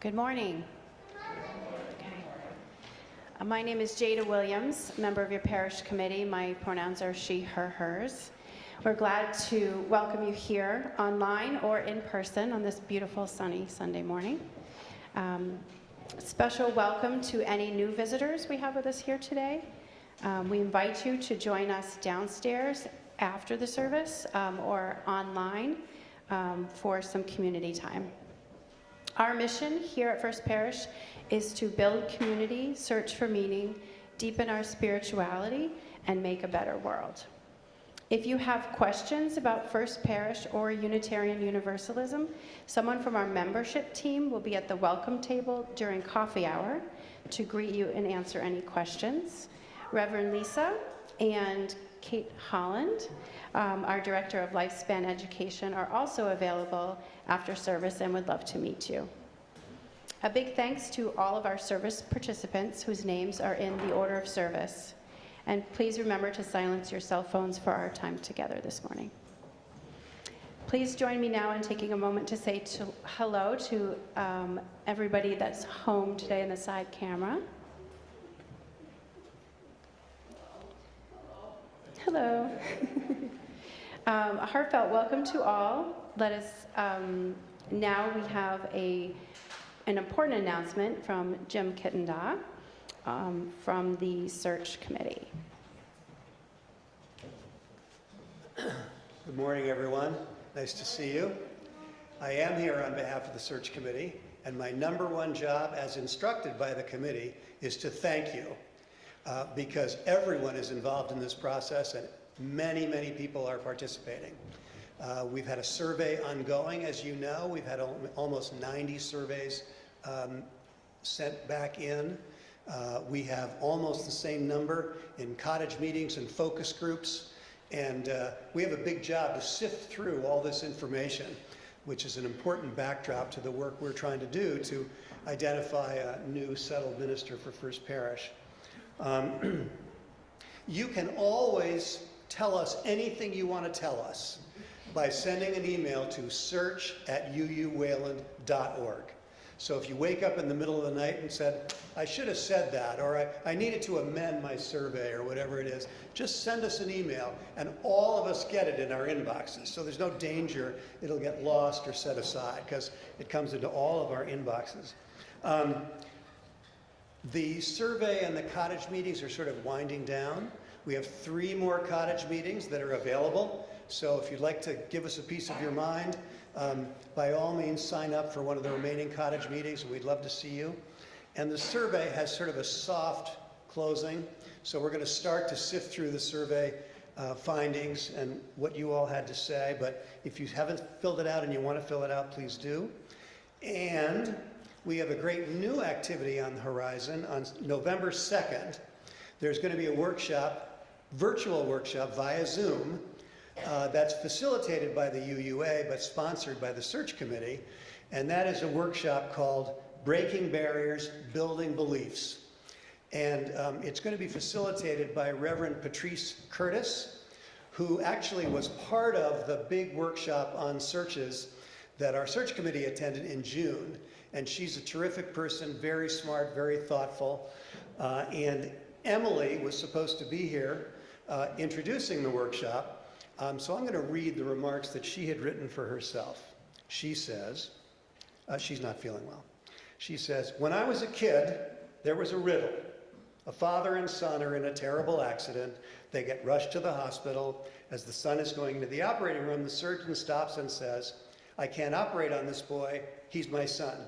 Good morning. Okay. My name is Jada Williams, member of your parish committee. My pronouns are she, her, hers. We're glad to welcome you here online or in person on this beautiful sunny Sunday morning. Special welcome to any new visitors we have with us here today. We invite you to join us downstairs after the service or online for some community time. Our mission here at First Parish is to build community, search for meaning, deepen our spirituality, and make a better world. If you have questions about First Parish or Unitarian Universalism, someone from our membership team will be at the welcome table during coffee hour to greet you and answer any questions. Reverend Lisa and Kate Holland, our Director of Lifespan Education, are also available after service and would love to meet you. A big thanks to all of our service participants whose names are in the order of service. And please remember to silence your cell phones for our time together this morning. Please join me now in taking a moment to say hello to everybody that's home today in the side camera. Hello. A heartfelt welcome to all. Let us, now we have an important announcement from Jim Kittendaw from the Search Committee. Good morning, everyone. Nice to see you. I am here on behalf of the Search Committee, and my number one job, as instructed by the committee, is to thank you. Because everyone is involved in this process and many, many people are participating. We've had a survey ongoing, as you know. We've had almost 90 surveys sent back in. We have almost the same number in cottage meetings and focus groups. And we have a big job to sift through all this information, which is an important backdrop to the work we're trying to do to identify a new settled minister for First Parish. You can always tell us anything you want to tell us by sending an email to search@uuwayland.org. So if you wake up in the middle of the night and said, I should have said that, or I needed to amend my survey, or whatever it is, just send us an email, and all of us get it in our inboxes. So there's no danger it'll get lost or set aside, because it comes into all of our inboxes. The survey and the cottage meetings are sort of winding down. We have 3 more cottage meetings that are available. So if you'd like to give us a piece of your mind, by all means sign up for one of the remaining cottage meetings. We'd love to see you. And the survey has sort of a soft closing. So we're going to start to sift through the survey findings and what you all had to say. But if you haven't filled it out and you want to fill it out, please do. And we have a great new activity on the horizon. On November 2nd, there's going to be a workshop, virtual workshop via Zoom, that's facilitated by the UUA but sponsored by the Search Committee. And that is a workshop called Breaking Barriers, Building Beliefs. And it's going to be facilitated by Reverend Patrice Curtis, who actually was part of the big workshop on searches that our Search Committee attended in June. And she's a terrific person, very smart, very thoughtful. And Emily was supposed to be here introducing the workshop. So I'm going to read the remarks that she had written for herself. She says, she's not feeling well. She says, when I was a kid, there was a riddle. A father and son are in a terrible accident. They get rushed to the hospital. As the son is going into the operating room, the surgeon stops and says, I can't operate on this boy. He's my son.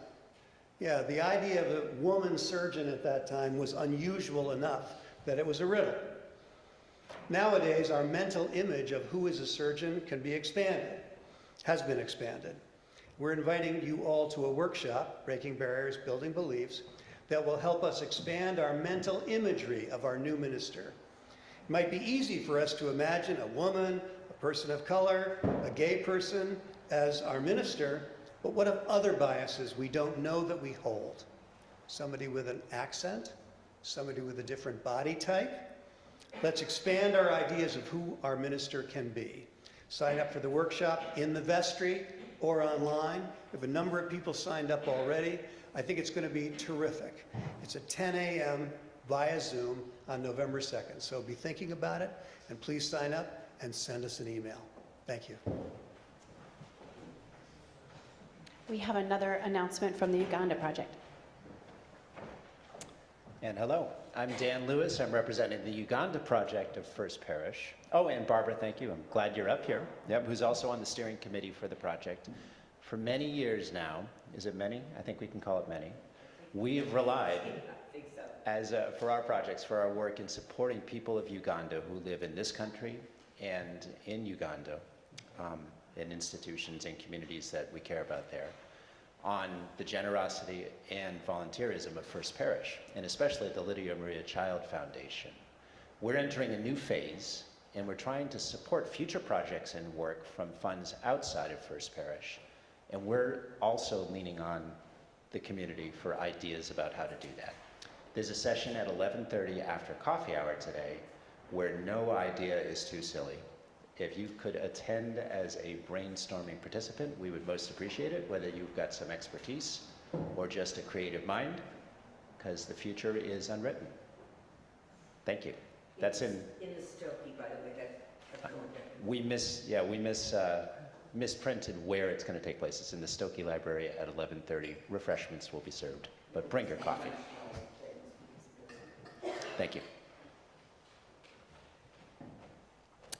Yeah, the idea of a woman surgeon at that time was unusual enough that it was a riddle. Nowadays, our mental image of who is a surgeon can be expanded, has been expanded. We're inviting you all to a workshop, Breaking Barriers, Building Beliefs, that will help us expand our mental imagery of our new minister. It might be easy for us to imagine a woman, a person of color, a gay person as our minister, but what of other biases we don't know that we hold? Somebody with an accent? Somebody with a different body type? Let's expand our ideas of who our minister can be. Sign up for the workshop in the vestry or online. We have a number of people signed up already. I think it's going to be terrific. It's at 10 a.m. via Zoom on November 2nd. So be thinking about it, and please sign up and send us an email. Thank you. We have another announcement from the Uganda Project. And hello, I'm Dan Lewis. I'm representing the Uganda Project of First Parish. Oh, and Barbara, thank you. I'm glad you're up here. Yep, who's also on the steering committee for the project. For many years now, is it many? I think we can call it many. We have relied for our projects, for our work in supporting people of Uganda who live in this country and in Uganda, in institutions and communities that we care about there, on the generosity and volunteerism of First Parish, and especially the Lydia Maria Child Foundation. We're entering a new phase, and we're trying to support future projects and work from funds outside of First Parish. And we're also leaning on the community for ideas about how to do that. There's a session at 11:30 after coffee hour today where no idea is too silly. If you could attend as a brainstorming participant, we would most appreciate it, whether you've got some expertise or just a creative mind, because the future is unwritten. Thank you. That's in the Stokey, by the way. We misprinted where it's going to take place. It's in the Stokey Library at 11:30. Refreshments will be served, but bring your coffee. Thank you.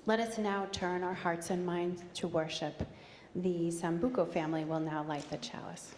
Let us now turn our hearts and minds to worship. The Sambuco family will now light the chalice.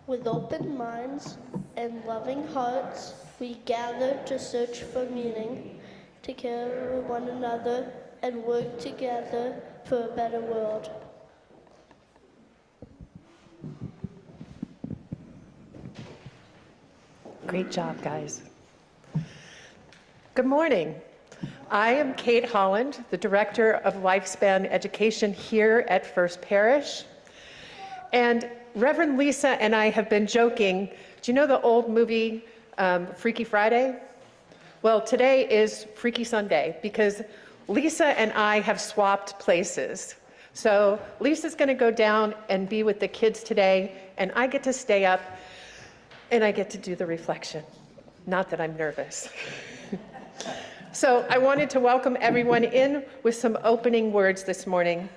With open minds and loving hearts, we gather to search for meaning, to care for one another, and work together for a better world. Great job, guys. Good morning. I am Kate Holland, the Director of Lifespan Education here at First Parish. And Reverend Lisa and I have been joking. Do you know the old movie Freaky Friday? Well, today is Freaky Sunday because Lisa and I have swapped places. So Lisa's going to go down and be with the kids today, and I get to stay up and I get to do the reflection. Not that I'm nervous. So I wanted to welcome everyone in with some opening words this morning.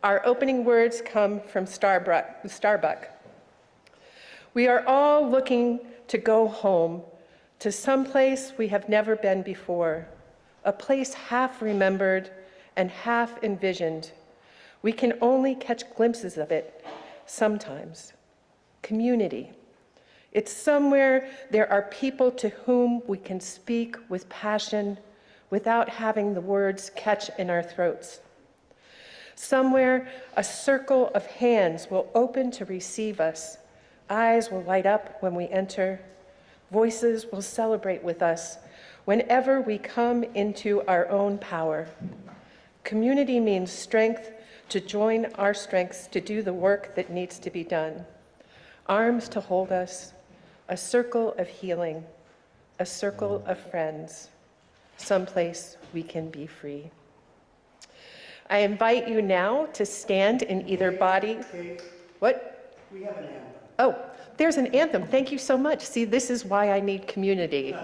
Our opening words come from Starbuck. We are all looking to go home, to some place we have never been before, a place half remembered and half envisioned. We can only catch glimpses of it sometimes. Community. It's somewhere there are people to whom we can speak with passion without having the words catch in our throats. Somewhere a circle of hands will open to receive us. Eyes will light up when we enter. Voices will celebrate with us whenever we come into our own power. Community means strength to join our strengths to do the work that needs to be done. Arms to hold us, a circle of healing, a circle of friends, someplace we can be free. I invite you now to stand in either body. Kate, What? we have an anthem. Oh, there's an anthem. Thank you so much. See, this is why I need community.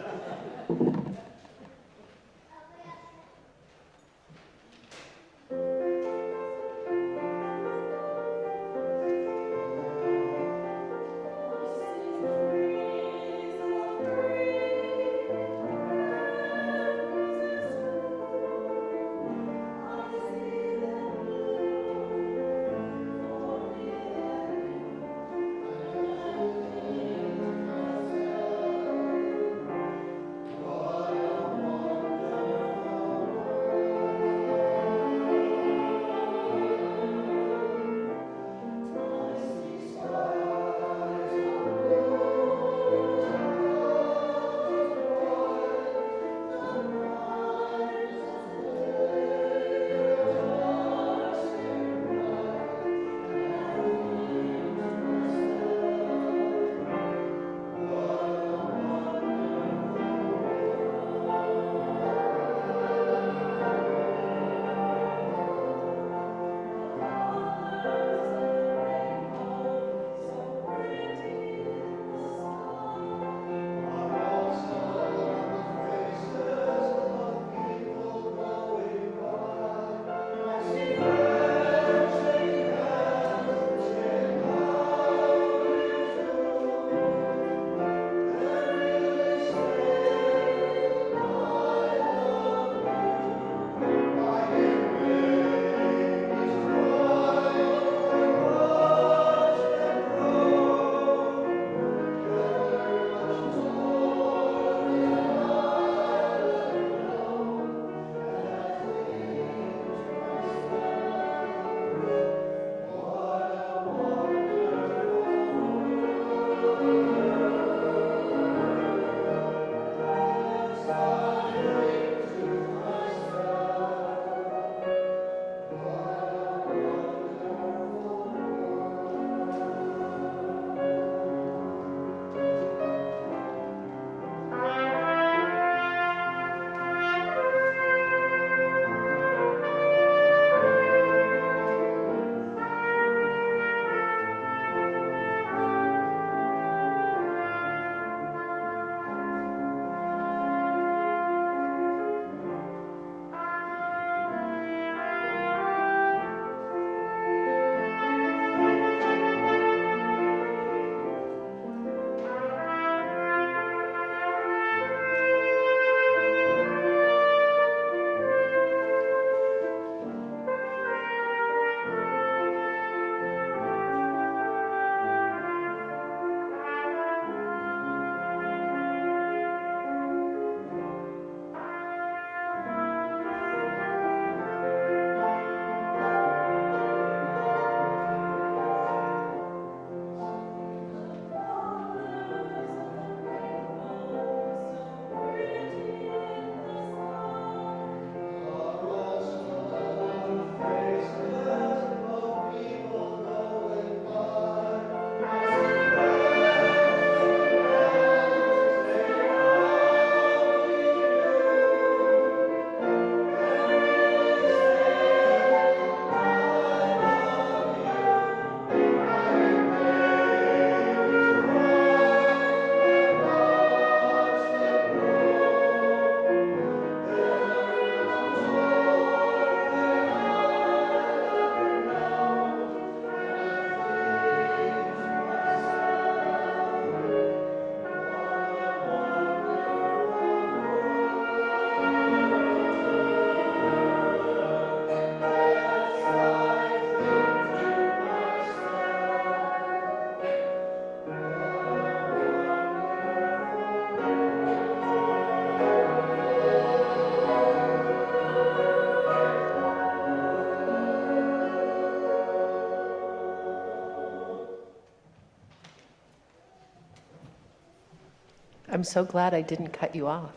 I'm so glad I didn't cut you off.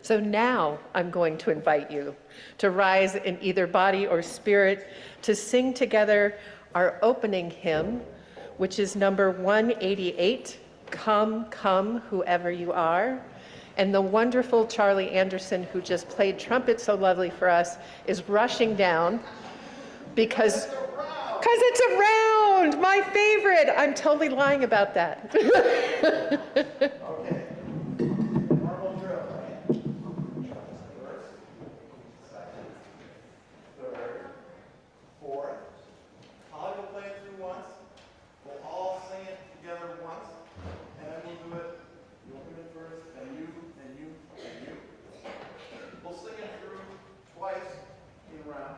So now I'm going to invite you to rise in either body or spirit to sing together our opening hymn, which is number 188, Come, Come, Whoever You Are. And the wonderful Charlie Anderson, who just played trumpet so lovely for us, is rushing down because it's a round, my favorite. I'm totally lying about that. Okay. Normal drill, right? First, second, third, fourth. Holly will play it through once. We'll all sing it together once. And then we'll do it. You'll come in first, then you, then you, then you. We'll sing it through twice as a round.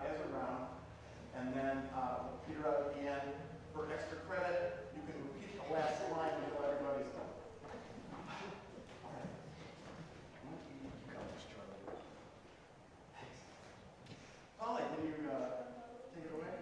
And then we'll peter out at the end. For extra credit, you can repeat the last line until everybody's done. All right. Holly, can you take it away?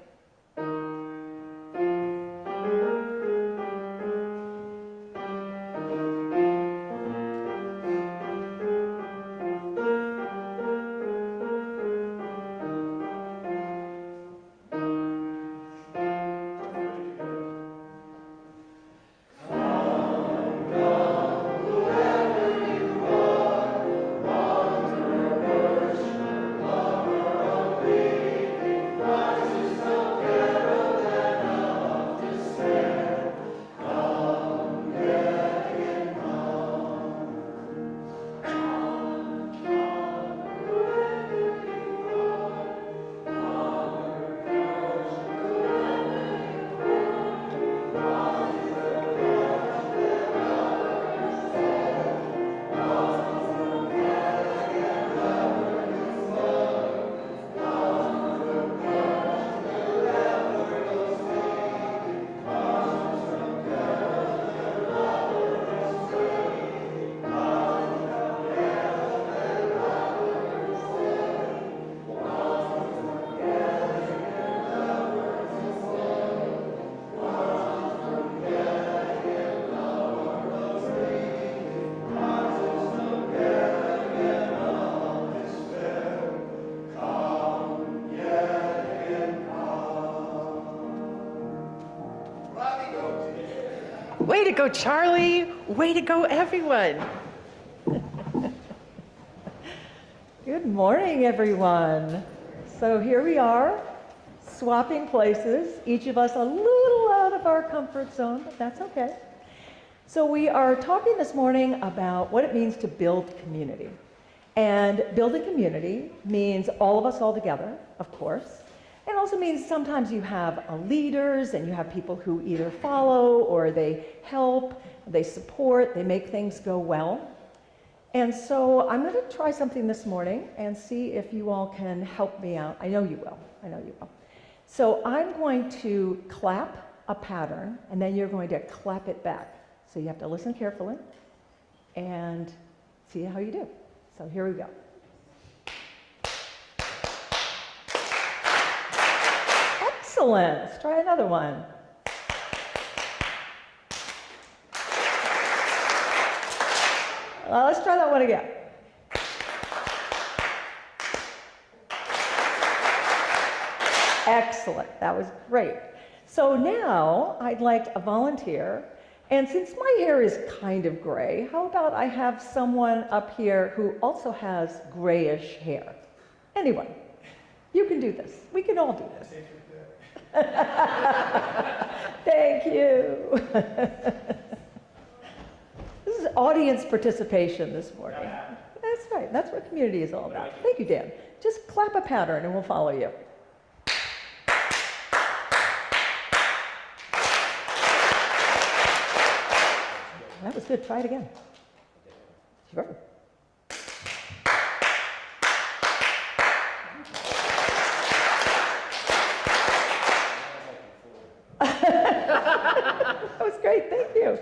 Way to go, Charlie. Way to go, everyone. Good morning, everyone. So here we are, swapping places, each of us a little out of our comfort zone, but that's okay. So we are talking this morning about what it means to build community. And building community means all of us all together, of course. It also means sometimes you have leaders and you have people who either follow or they help, they support, they make things go well. And so I'm going to try something this morning and see if you all can help me out. I know you will. I know you will. So I'm going to clap a pattern and then you're going to clap it back. So you have to listen carefully and see how you do. So here we go. Excellent. Let's try another one. Let's try that one again. Excellent. That was great. So now I'd like a volunteer. And since my hair is kind of gray, how about I have someone up here who also has grayish hair? Anyone? You can do this. We can all do this. Thank you. This is audience participation this morning. That's right. That's what community is all about. Thank you, Dan. Just clap a pattern and we'll follow you. That was good. Try it again. Sure. That was great. Thank you.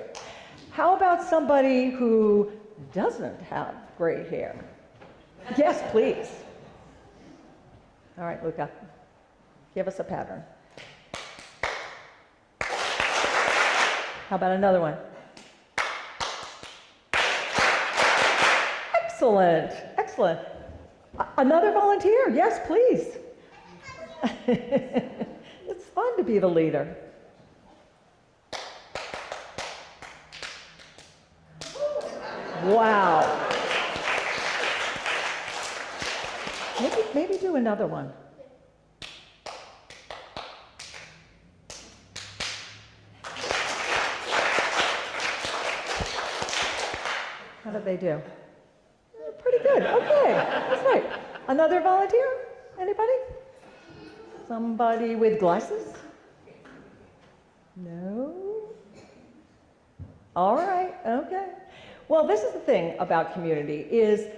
How about somebody who doesn't have gray hair? Yes, please. All right, Luca. Give us a pattern. How about another one? Excellent, excellent. Another volunteer? Yes, please. It's fun to be the leader. Wow. Maybe do another one. How did they do? Pretty good. Okay, that's right. Another volunteer? Anybody? Somebody with glasses? No? All right, okay. Well, this is the thing about community is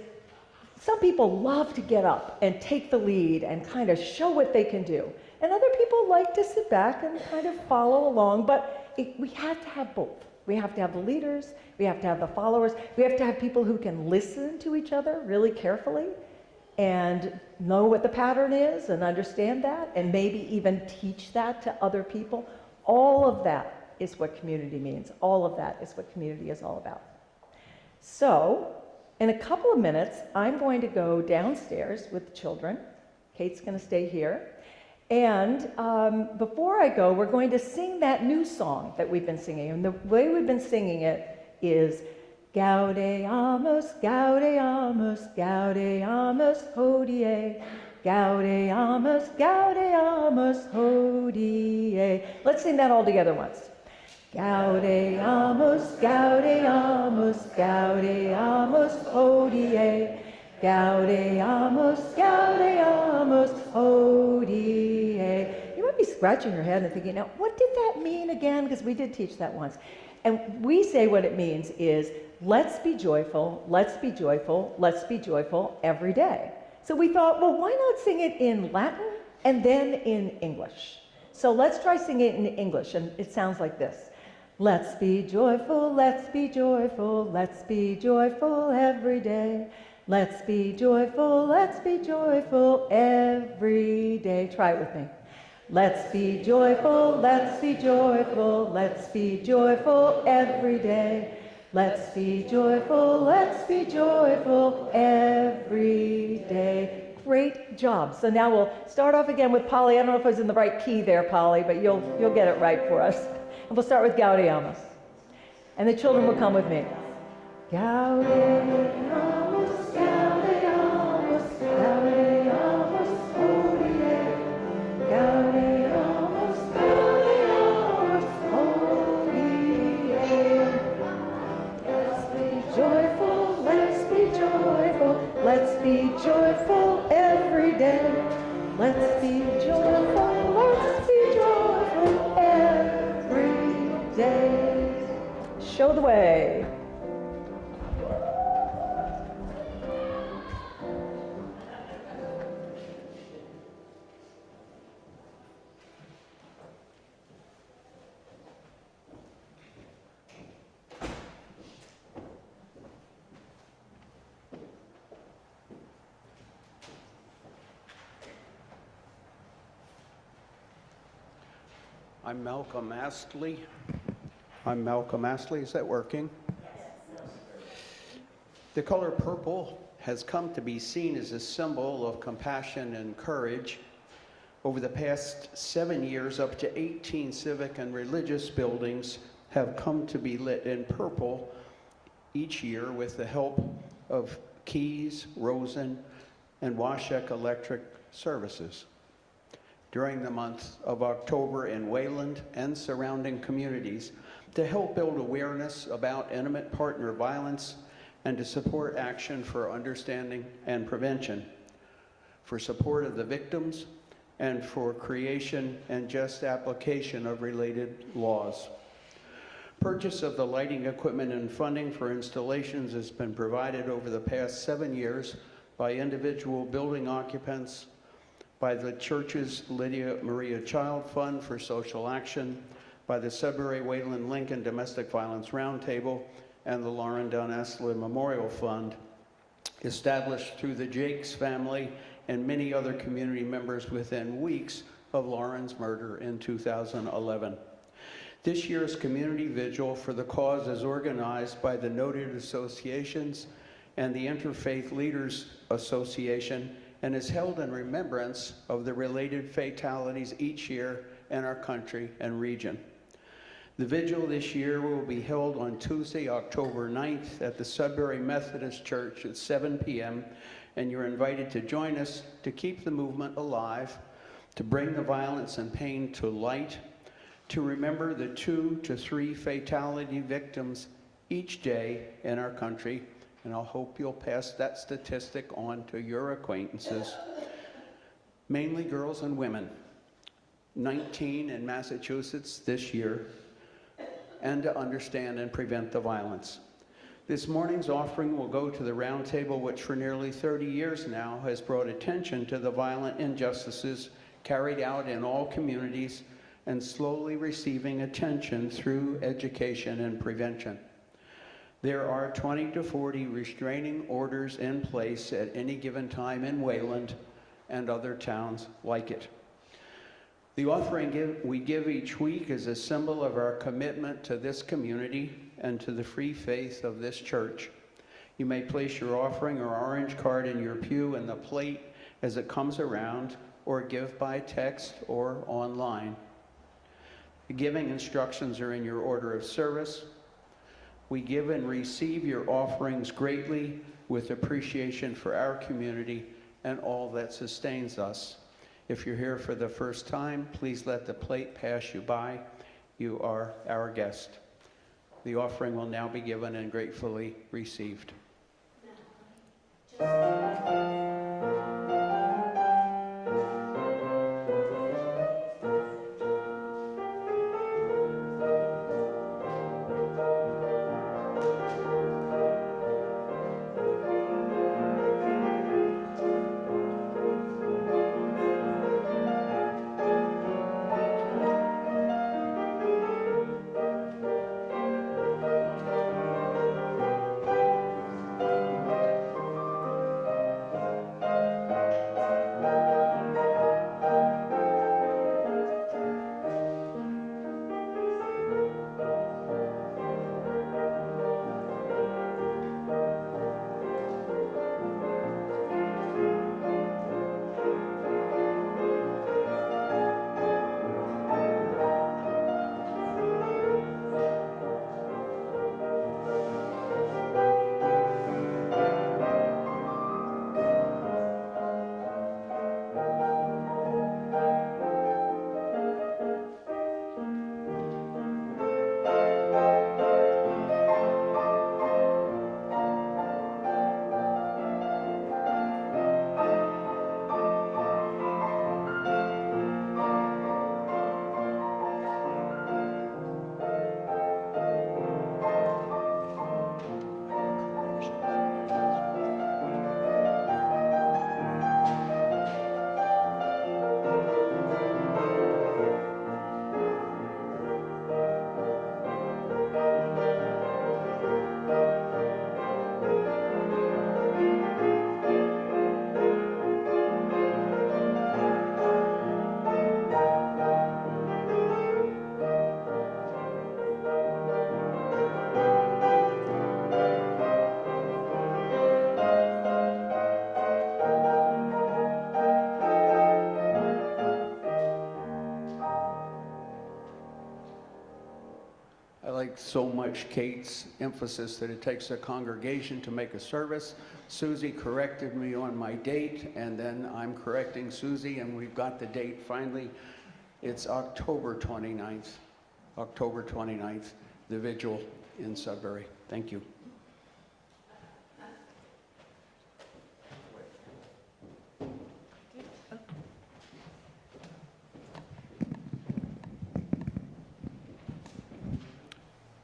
some people love to get up and take the lead and kind of show what they can do. And other people like to sit back and kind of follow along, but we have to have both. We have to have the leaders, we have to have the followers, we have to have people who can listen to each other really carefully and know what the pattern is and understand that and maybe even teach that to other people. All of that is what community means. All of that is what community is all about. So, in a couple of minutes, I'm going to go downstairs with the children. Kate's going to stay here. And before I go, we're going to sing that new song that we've been singing. And the way we've been singing it is Gaudeamus, Gaudeamus, Gaudeamus, Hodie. Gaudeamus, Gaudeamus, Hodie. Let's sing that all together once. Gaudeamus, Gaudeamus, Gaudeamus, Hodie. Gaudeamus, Gaudeamus, Hodie. You might be scratching your head and thinking, now, what did that mean again? Because we did teach that once. And we say what it means is, let's be joyful, let's be joyful, let's be joyful every day. So we thought, well, why not sing it in Latin and then in English? So let's try singing it in English, and it sounds like this. Let's be joyful, let's be joyful, let's be joyful every day. Let's be joyful every day. Try it with me. Let's be joyful, let's be joyful, let's be joyful every day. Let's be joyful every day. Great job. So now we'll start off again with Polly. I don't know if I was in the right key there, Polly, but you'll get it right for us. And we'll start with Gaudeamus. And the children will come with me. Gaudeamus, Gaudeamus, Gaudeamus, Hodie. Gaudeamus, Gaudeamus, Hodie. Let's be joyful, let's be joyful, let's be joyful every day. Let's be joyful every day. Show the way. I'm Malcolm Astley. Is that working? The color purple has come to be seen as a symbol of compassion and courage. Over the past 7 years, up to 18 civic and religious buildings have come to be lit in purple each year with the help of Keys, Rosen, and Washek Electric Services. During the month of October in Wayland and surrounding communities to help build awareness about intimate partner violence and to support action for understanding and prevention, for support of the victims, and for creation and just application of related laws. Purchase of the lighting equipment and funding for installations has been provided over the past 7 years by individual building occupants, by the church's Lydia Maria Child Fund for Social Action, by the Sudbury Wayland Lincoln Domestic Violence Roundtable, and the Lauren Dunn Estlin Memorial Fund, established through the Jakes family and many other community members within weeks of Lauren's murder in 2011. This year's Community Vigil for the Cause is organized by the noted associations and the Interfaith Leaders Association, and is held in remembrance of the related fatalities each year in our country and region. The vigil this year will be held on Tuesday, October 9th at the Sudbury Methodist Church at 7 p.m., and you're invited to join us to keep the movement alive, to bring the violence and pain to light, to remember the 2 to 3 fatality victims each day in our country, and I hope you'll pass that statistic on to your acquaintances, mainly girls and women, 19 in Massachusetts this year, and to understand and prevent the violence. This morning's offering will go to the round table, which for nearly 30 years now has brought attention to the violent injustices carried out in all communities and slowly receiving attention through education and prevention. There are 20 to 40 restraining orders in place at any given time in Wayland and other towns like it. The offering we give each week is a symbol of our commitment to this community and to the free faith of this church. You may place your offering or orange card in your pew in the plate as it comes around, or give by text or online. The giving instructions are in your order of service. We give and receive your offerings greatly with appreciation for our community and all that sustains us. If you're here for the first time, please let the plate pass you by. You are our guest. The offering will now be given and gratefully received. So much Kate's emphasis that it takes a congregation to make a service. Susie corrected me on my date, and then I'm correcting Susie, and we've got the date finally. It's October 29th. October 29th, the vigil in Sudbury. Thank you.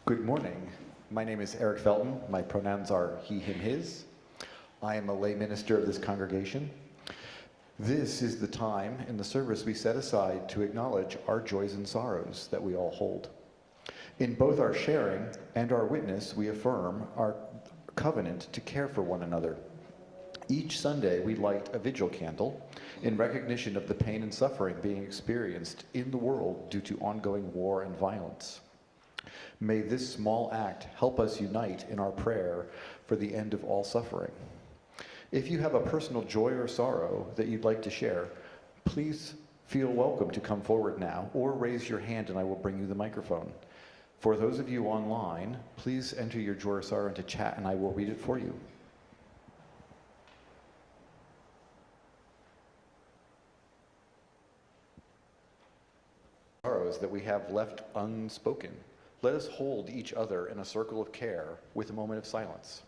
Good morning. My name is Eric Felton. My pronouns are he, him, his. I am a lay minister of this congregation. This is the time in the service we set aside to acknowledge our joys and sorrows that we all hold. In both our sharing and our witness, we affirm our covenant to care for one another. Each Sunday, we light a vigil candle in recognition of the pain and suffering being experienced in the world due to ongoing war and violence. May this small act help us unite in our prayer for the end of all suffering. If you have a personal joy or sorrow that you'd like to share, please feel welcome to come forward now or raise your hand and I will bring you the microphone. For those of you online, please enter your joy or sorrow into chat and I will read it for you. Sorrows that we have left unspoken. Let us hold each other in a circle of care with a moment of silence.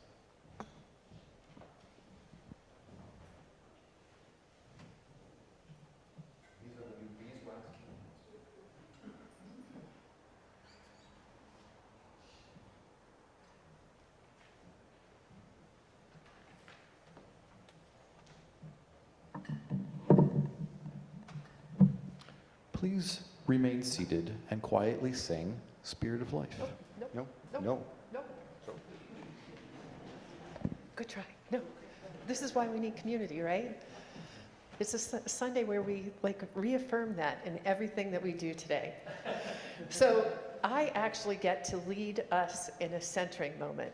Please remain seated and quietly sing Spirit of Life. Nope, No, nope, no. nope. Good try. No. This is why we need community, right? It's a Sunday where we reaffirm that in everything that we do today. So I actually get to lead us in a centering moment.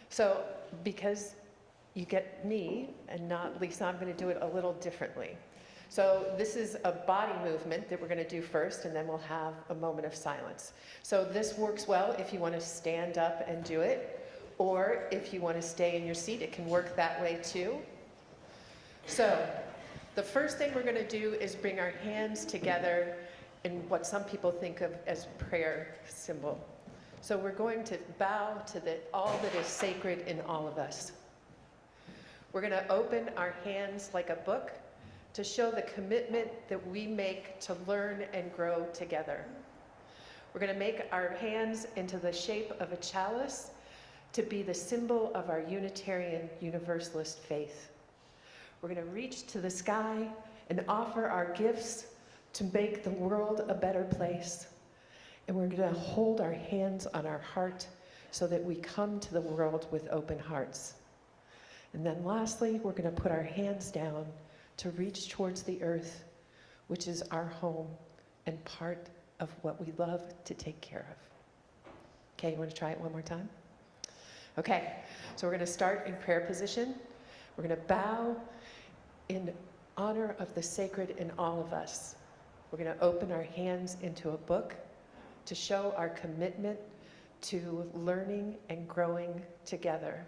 So because you get me and not Lisa, I'm going to do it a little differently. So this is a body movement that we're going to do first, and then we'll have a moment of silence. So this works well if you want to stand up and do it, or if you want to stay in your seat, it can work that way too. So the first thing we're going to do is bring our hands together in what some people think of as prayer symbol. So we're going to bow to all that is sacred in all of us. We're going to open our hands like a book to show the commitment that we make to learn and grow together. We're going to make our hands into the shape of a chalice to be the symbol of our Unitarian Universalist faith. We're going to reach to the sky and offer our gifts to make the world a better place. And we're going to hold our hands on our heart so that we come to the world with open hearts. And then lastly, we're going to put our hands down to reach towards the earth, which is our home and part of what we love to take care of. Okay, you want to try it one more time? Okay, so we're going to start in prayer position. We're going to bow in honor of the sacred in all of us. We're going to open our hands into a book to show our commitment to learning and growing together.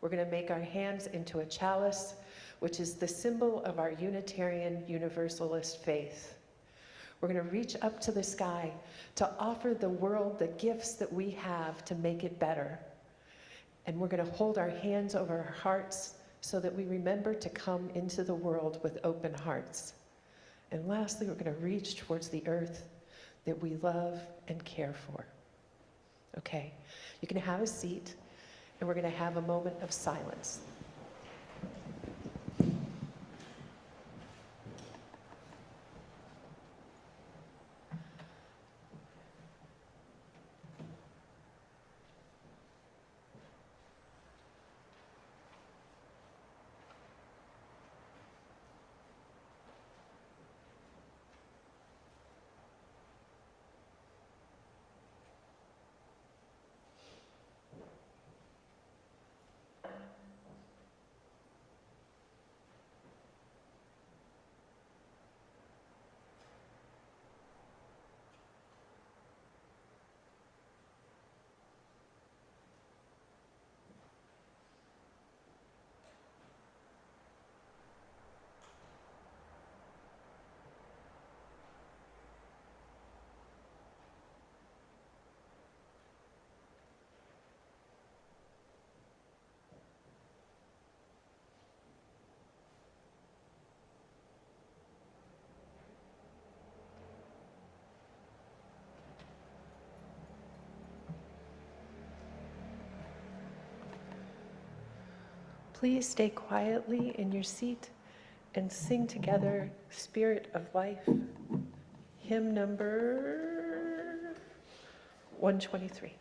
We're going to make our hands into a chalice, which is the symbol of our Unitarian Universalist faith. We're going to reach up to the sky to offer the world the gifts that we have to make it better. And we're going to hold our hands over our hearts so that we remember to come into the world with open hearts. And lastly, we're going to reach towards the earth that we love and care for. Okay, you can have a seat, and we're going to have a moment of silence. Please stay quietly in your seat and sing together Spirit of Life, hymn number 123.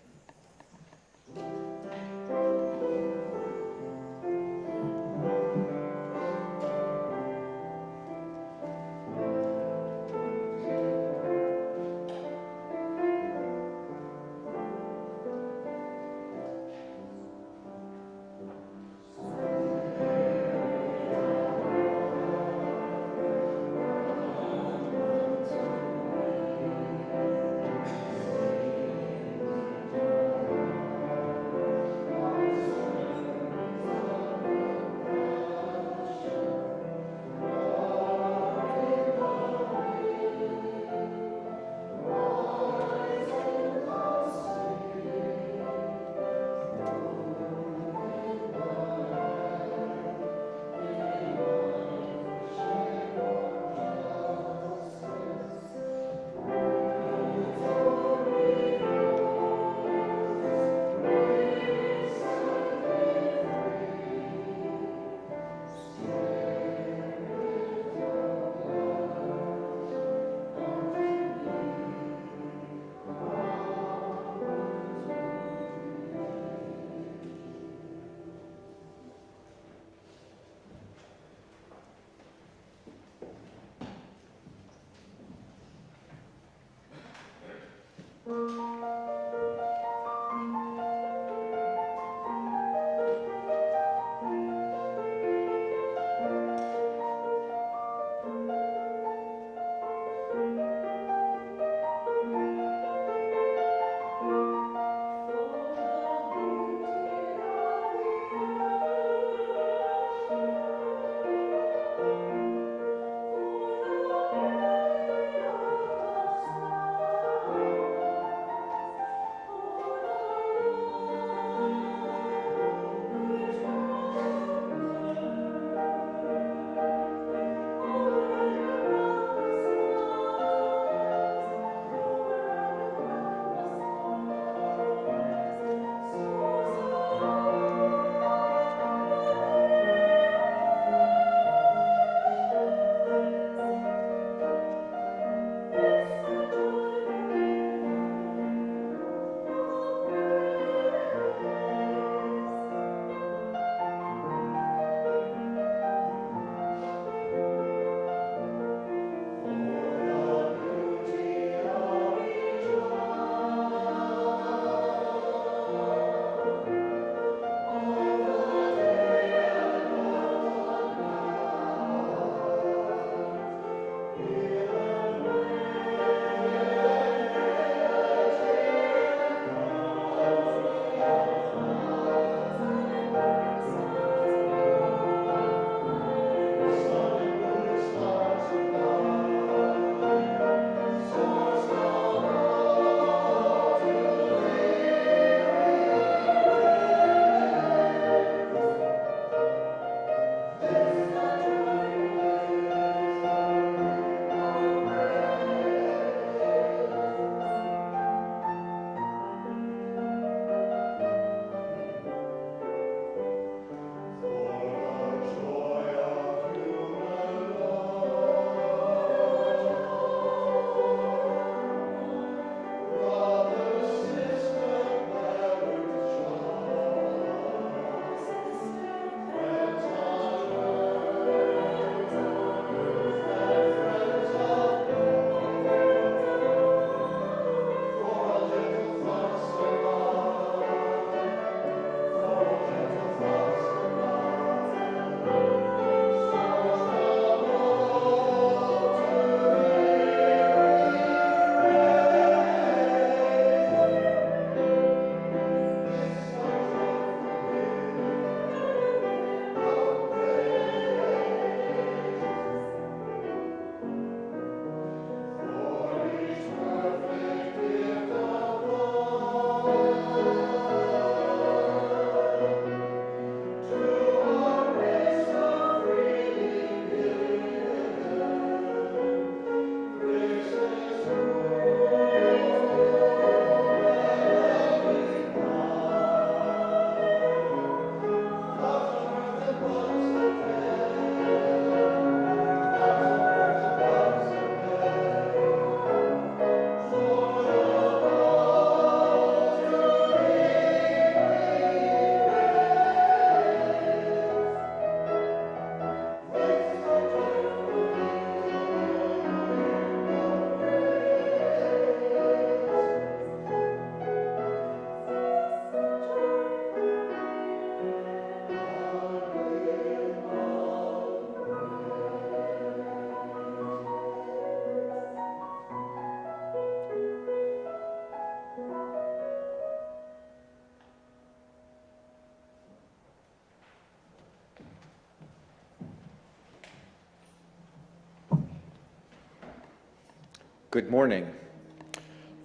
Good morning.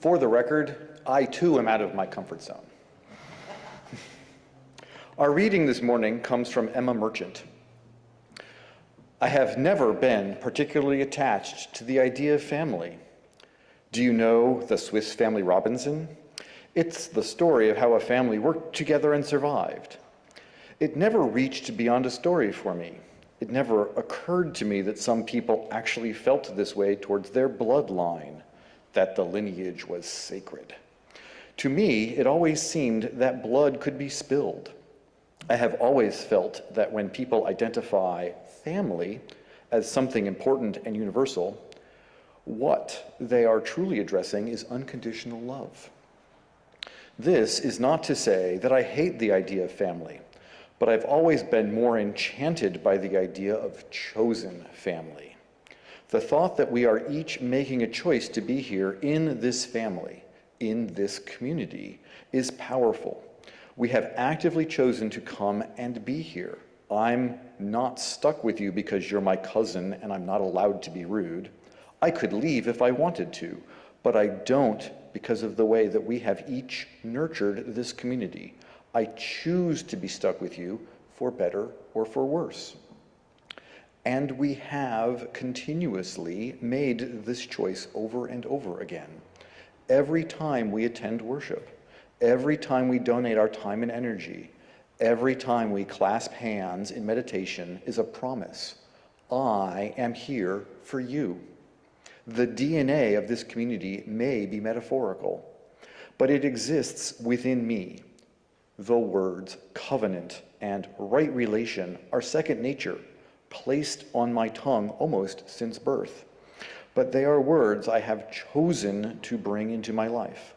For the record, I too am out of my comfort zone. Our reading this morning comes from Emma Merchant. I have never been particularly attached to the idea of family. Do you know the Swiss Family Robinson? It's the story of how a family worked together and survived. It never reached beyond a story for me. It never occurred to me that some people actually felt this way towards their bloodline, that the lineage was sacred. To me, it always seemed that blood could be spilled. I have always felt that when people identify family as something important and universal, what they are truly addressing is unconditional love. This is not to say that I hate the idea of family, but I've always been more enchanted by the idea of chosen family. The thought that we are each making a choice to be here in this family, in this community, is powerful. We have actively chosen to come and be here. I'm not stuck with you because you're my cousin and I'm not allowed to be rude. I could leave if I wanted to, but I don't because of the way that we have each nurtured this community. I choose to be stuck with you for better or for worse. And we have continuously made this choice over and over again. Every time we attend worship, every time we donate our time and energy, every time we clasp hands in meditation is a promise. I am here for you. The DNA of this community may be metaphorical, but it exists within me. The words covenant and right relation are second nature, placed on my tongue almost since birth. But they are words I have chosen to bring into my life.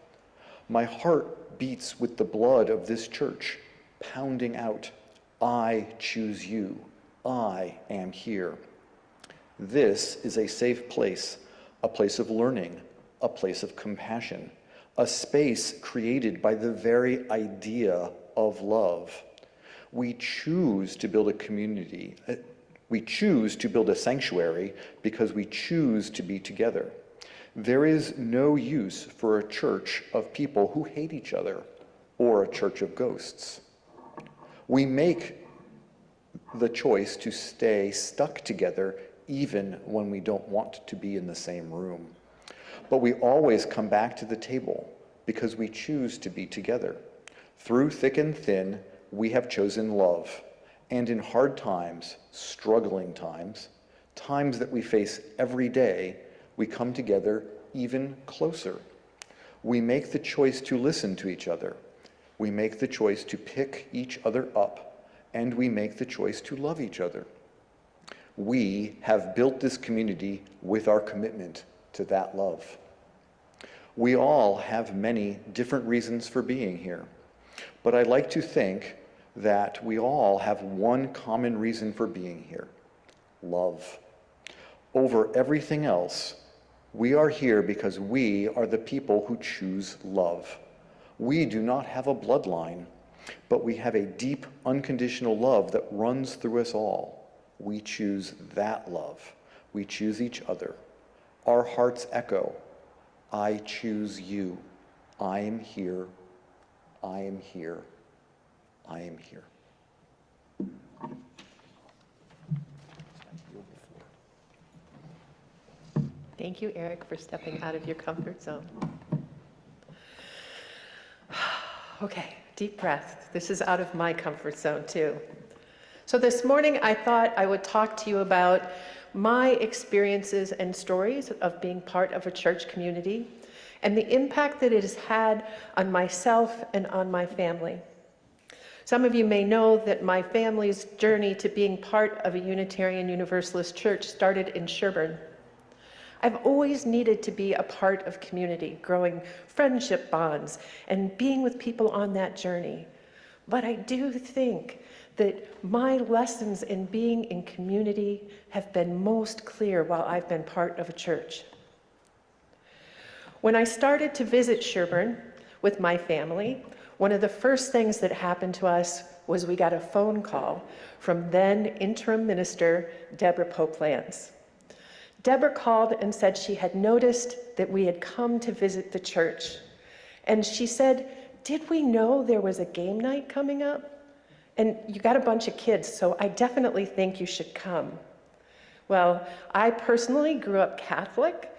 My heart beats with the blood of this church, pounding out, I choose you, I am here. This is a safe place, a place of learning, a place of compassion, a space created by the very idea of love. We choose to build a community. We choose to build a sanctuary because we choose to be together. There is no use for a church of people who hate each other or a church of ghosts. We make the choice to stay stuck together even when we don't want to be in the same room. But we always come back to the table because we choose to be together. Through thick and thin, we have chosen love. And in hard times, struggling times, times that we face every day, we come together even closer. We make the choice to listen to each other. We make the choice to pick each other up, and we make the choice to love each other. We have built this community with our commitment to that love. We all have many different reasons for being here, but I like to think that we all have one common reason for being here: love. Over everything else, we are here because we are the people who choose love. We do not have a bloodline, but we have a deep, unconditional love that runs through us all. We choose that love. We choose each other. Our hearts echo, I choose you. I am here. I am here. I am here. Thank you, Eric, for stepping out of your comfort zone. Okay, deep breath. This is out of my comfort zone, too. So this morning, I thought I would talk to you about my experiences and stories of being part of a church community and the impact that it has had on myself and on my family. Some of you may know that my family's journey to being part of a Unitarian Universalist church started in Sherburne. I've always needed to be a part of community, growing friendship bonds and being with people on that journey. But I do think that my lessons in being in community have been most clear while I've been part of a church. When I started to visit Sherburne with my family, one of the first things that happened to us was we got a phone call from then interim minister Deborah Pope Lance. Deborah called and said she had noticed that we had come to visit the church. And she said, "Did we know there was a game night coming up? And you got a bunch of kids, so I definitely think you should come." Well, I personally grew up Catholic,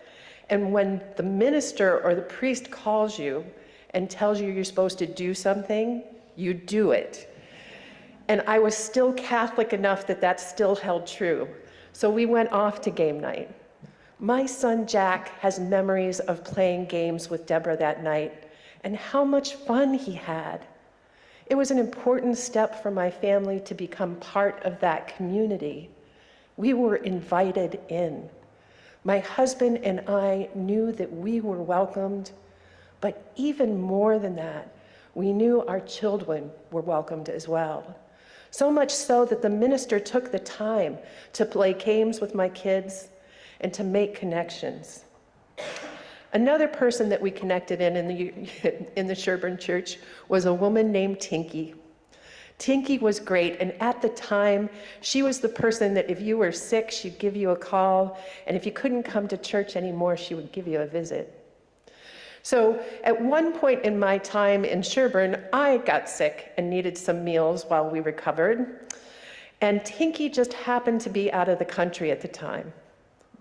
and when the minister or the priest calls you and tells you you're supposed to do something, you do it. And I was still Catholic enough that that still held true. So we went off to game night. My son Jack has memories of playing games with Deborah that night and how much fun he had. It was an important step for my family to become part of that community. We were invited in. My husband and I knew that we were welcomed, but even more than that, we knew our children were welcomed as well. So much so that the minister took the time to play games with my kids and to make connections. Another person that we connected in the Sherburne Church was a woman named Tinky. Tinky was great, and at the time, she was the person that if you were sick, she'd give you a call, and if you couldn't come to church anymore, she would give you a visit. So at one point in my time in Sherburne, I got sick and needed some meals while we recovered. And Tinky just happened to be out of the country at the time.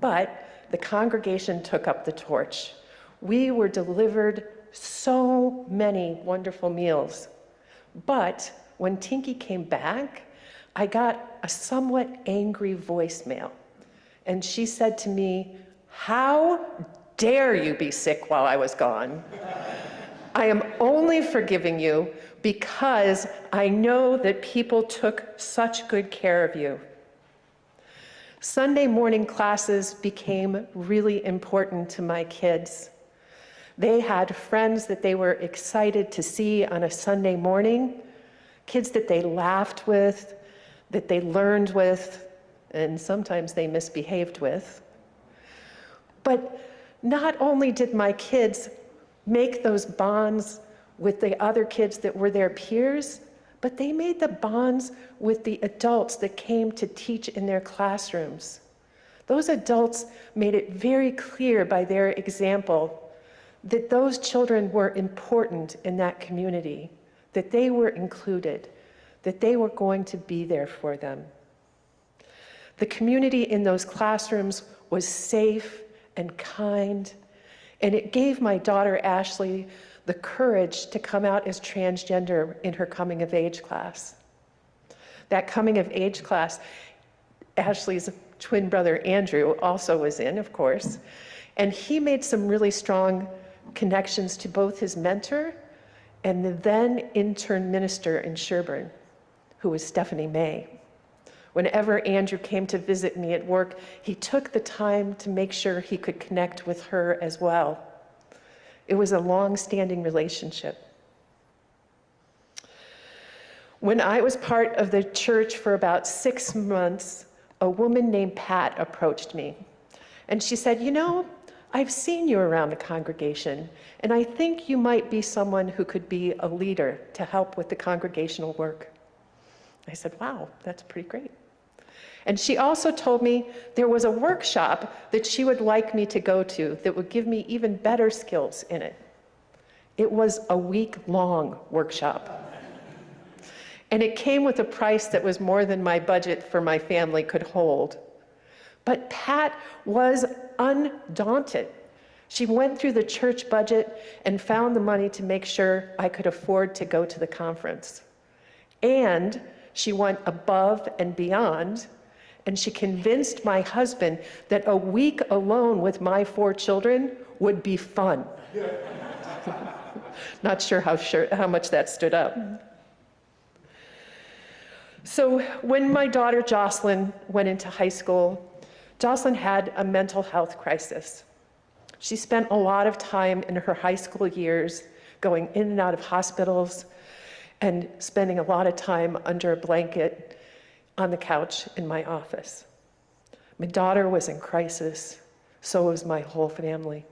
But the congregation took up the torch. We were delivered so many wonderful meals. But when Tinky came back, I got a somewhat angry voicemail. And she said to me, "How dare you be sick while I was gone? I am only forgiving you because I know that people took such good care of you." Sunday morning classes became really important to my kids. They had friends that they were excited to see on a Sunday morning, kids that they laughed with, that they learned with, and sometimes they misbehaved with. But not only did my kids make those bonds with the other kids that were their peers, but they made the bonds with the adults that came to teach in their classrooms. Those adults made it very clear by their example that those children were important in that community, that they were included, that they were going to be there for them. The community in those classrooms was safe and kind, and it gave my daughter Ashley the courage to come out as transgender in her coming of age class. That coming of age class, Ashley's twin brother Andrew also was in, of course, and he made some really strong connections to both his mentor and the then intern minister in Sherburne, who was Stephanie May. Whenever Andrew came to visit me at work, he took the time to make sure he could connect with her as well. It was a long-standing relationship. When I was part of the church for about 6 months, a woman named Pat approached me. And she said, "You know, I've seen you around the congregation, and I think you might be someone who could be a leader to help with the congregational work." I said, "Wow, that's pretty great." And she also told me there was a workshop that she would like me to go to that would give me even better skills in it. It was a week-long workshop. And it came with a price that was more than my budget for my family could hold. But Pat was undaunted. She went through the church budget and found the money to make sure I could afford to go to the conference. And she went above and beyond, and she convinced my husband that a week alone with my 4 children would be fun. Not sure how much that stood up. So when my daughter Jocelyn went into high school, Jocelyn had a mental health crisis. She spent a lot of time in her high school years going in and out of hospitals and spending a lot of time under a blanket on the couch in my office. My daughter was in crisis, so was my whole family.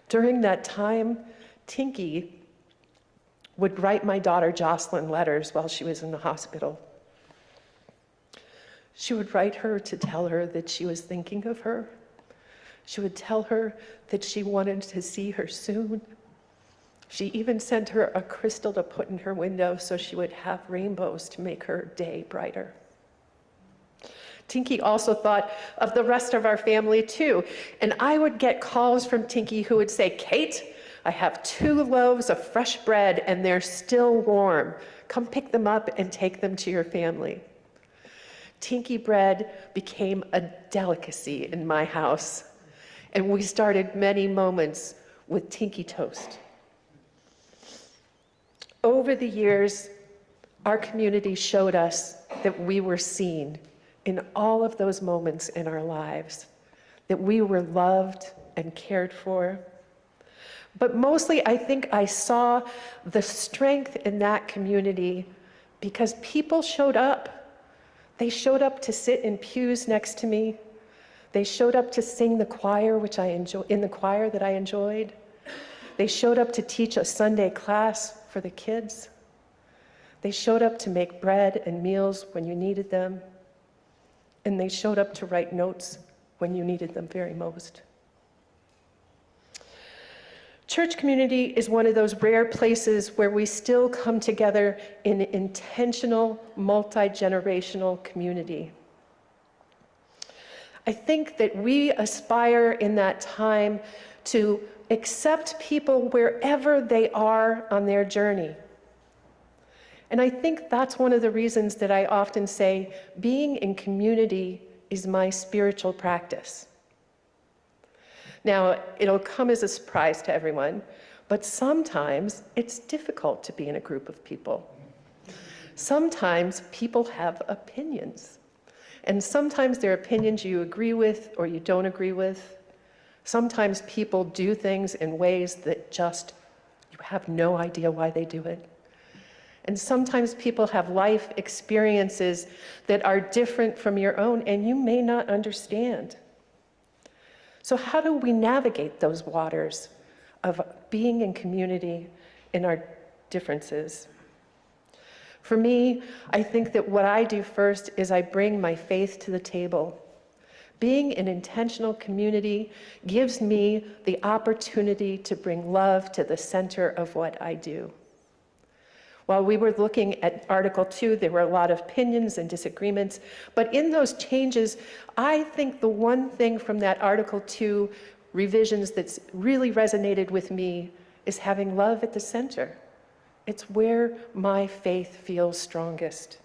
During that time, Tinky would write my daughter Jocelyn letters while she was in the hospital. She would write her to tell her that she was thinking of her. She would tell her that she wanted to see her soon. She even sent her a crystal to put in her window so she would have rainbows to make her day brighter. Tinky also thought of the rest of our family too. And I would get calls from Tinky who would say, "Kate, I have 2 loaves of fresh bread and they're still warm. Come pick them up and take them to your family." Tinky bread became a delicacy in my house. And we started many moments with Tinky toast. Over the years, our community showed us that we were seen in all of those moments in our lives, that we were loved and cared for. But mostly, I think I saw the strength in that community because people showed up. They showed up to sit in pews next to me. They showed up to sing the choir, in the choir that I enjoyed. They showed up to teach a Sunday class for the kids. They showed up to make bread and meals when you needed them. And they showed up to write notes when you needed them very most. Church community is one of those rare places where we still come together in intentional, multi-generational community. I think that we aspire in that time to accept people wherever they are on their journey. And I think that's one of the reasons that I often say being in community is my spiritual practice. Now, it'll come as a surprise to everyone, but sometimes it's difficult to be in a group of people. Sometimes people have opinions, and sometimes they're opinions you agree with or you don't agree with. Sometimes people do things in ways that just, you have no idea why they do it. And sometimes people have life experiences that are different from your own, and you may not understand. So how do we navigate those waters of being in community in our differences? For me, I think that what I do first is I bring my faith to the table. Being in intentional community gives me the opportunity to bring love to the center of what I do. While we were looking at Article 2, there were a lot of opinions and disagreements, but in those changes, I think the one thing from that Article 2 revisions that's really resonated with me is having love at the center. It's where my faith feels strongest.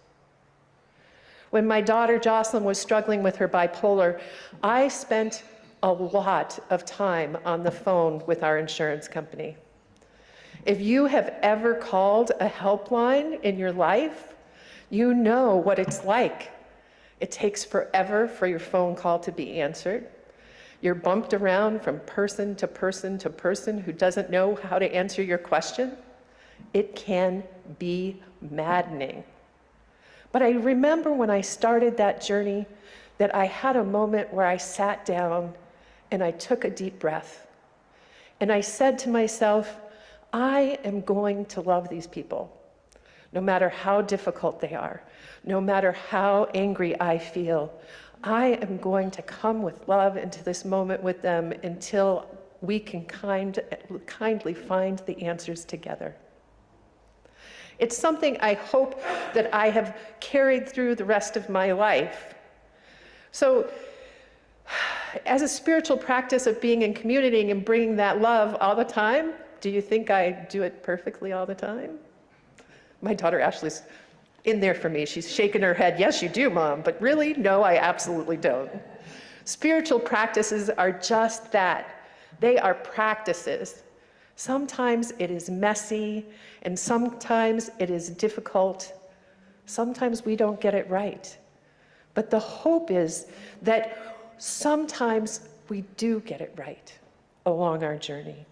When my daughter Jocelyn was struggling with her bipolar, I spent a lot of time on the phone with our insurance company. If you have ever called a helpline in your life, you know what it's like. It takes forever for your phone call to be answered. You're bumped around from person to person to person who doesn't know how to answer your question. It can be maddening. But I remember when I started that journey that I had a moment where I sat down and I took a deep breath. And I said to myself, I am going to love these people, no matter how difficult they are, no matter how angry I feel. I am going to come with love into this moment with them until we can kindly find the answers together. It's something I hope that I have carried through the rest of my life. So, as a spiritual practice of being in community and bringing that love all the time, do you think I do it perfectly all the time? My daughter Ashley's in there for me. She's shaking her head. Yes, you do, Mom. But really, no, I absolutely don't. Spiritual practices are just that. They are practices. Sometimes it is messy, and sometimes it is difficult. Sometimes we don't get it right. But the hope is that sometimes we do get it right along our journey.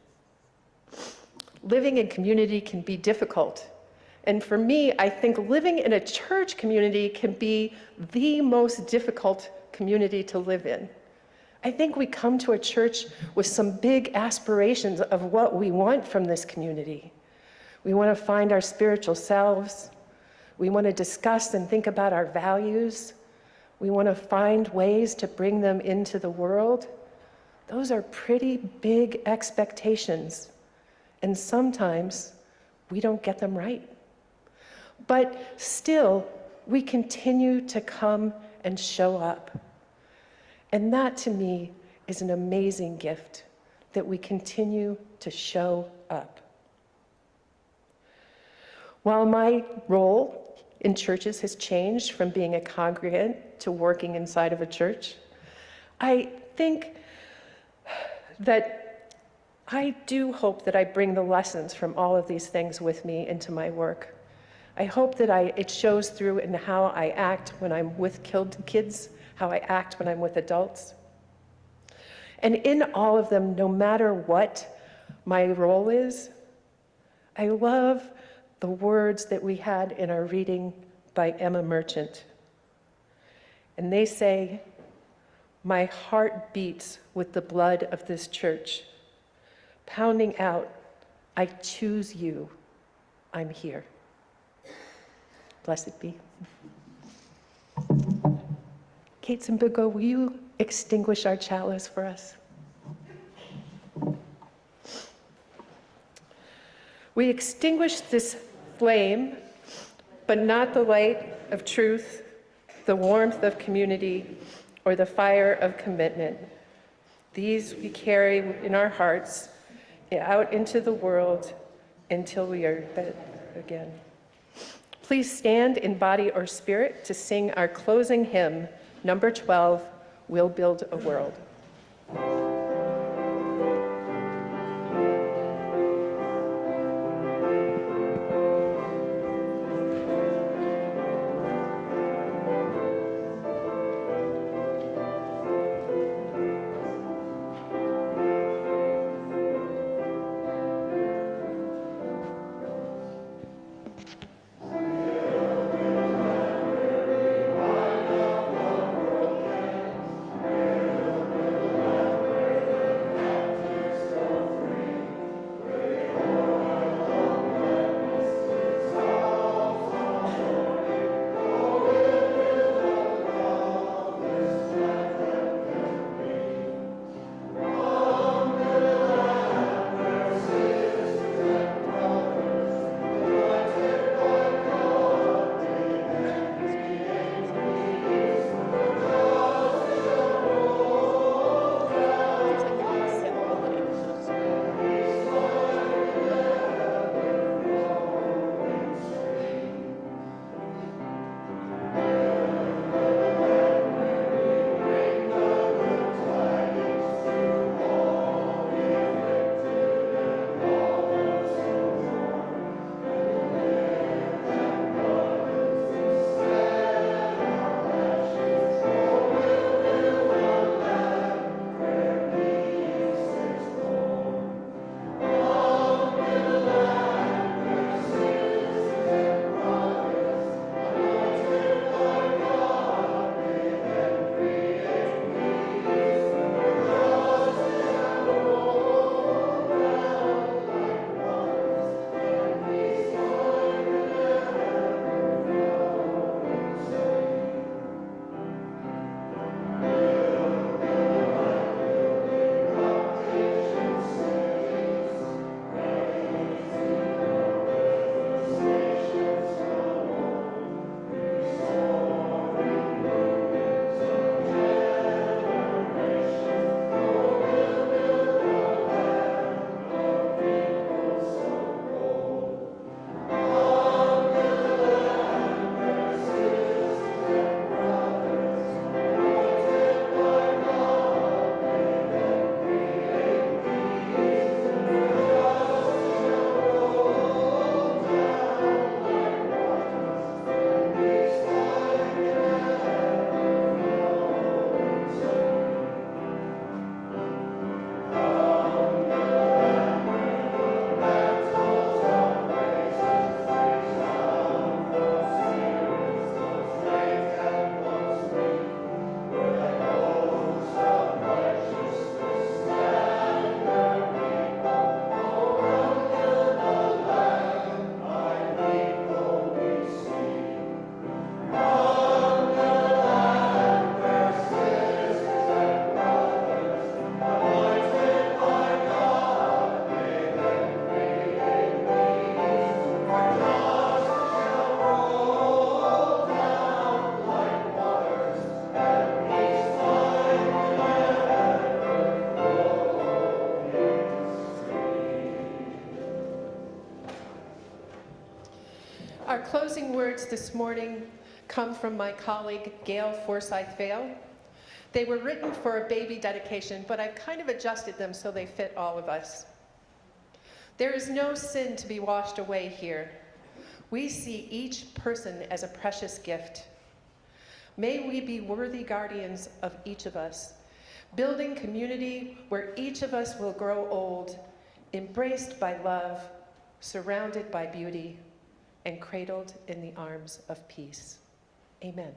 Living in community can be difficult. And for me, I think living in a church community can be the most difficult community to live in. I think we come to a church with some big aspirations of what we want from this community. We want to find our spiritual selves. We want to discuss and think about our values. We want to find ways to bring them into the world. Those are pretty big expectations. And sometimes we don't get them right. But still, we continue to come and show up. And that, to me, is an amazing gift, that we continue to show up. While my role in churches has changed from being a congregant to working inside of a church, I think that I do hope that I bring the lessons from all of these things with me into my work. I hope that it shows through in how I act when I'm with kids, how I act when I'm with adults. And in all of them, no matter what my role is, I love the words that we had in our reading by Emma Merchant. And they say, "My heart beats with the blood of this church, pounding out, I choose you, I'm here." Blessed be. Kate Simbigo, will you extinguish our chalice for us? We extinguish this flame, but not the light of truth, the warmth of community, or the fire of commitment. These we carry in our hearts out into the world until we are fed again. Please stand in body or spirit to sing our closing hymn, number 12, "We'll Build a World." Our closing words this morning come from my colleague Gail Forsyth-Vale. They were written for a baby dedication, but I've kind of adjusted them so they fit all of us. There is no sin to be washed away here. We see each person as a precious gift. May we be worthy guardians of each of us, building community where each of us will grow old, embraced by love, surrounded by beauty, and cradled in the arms of peace. Amen.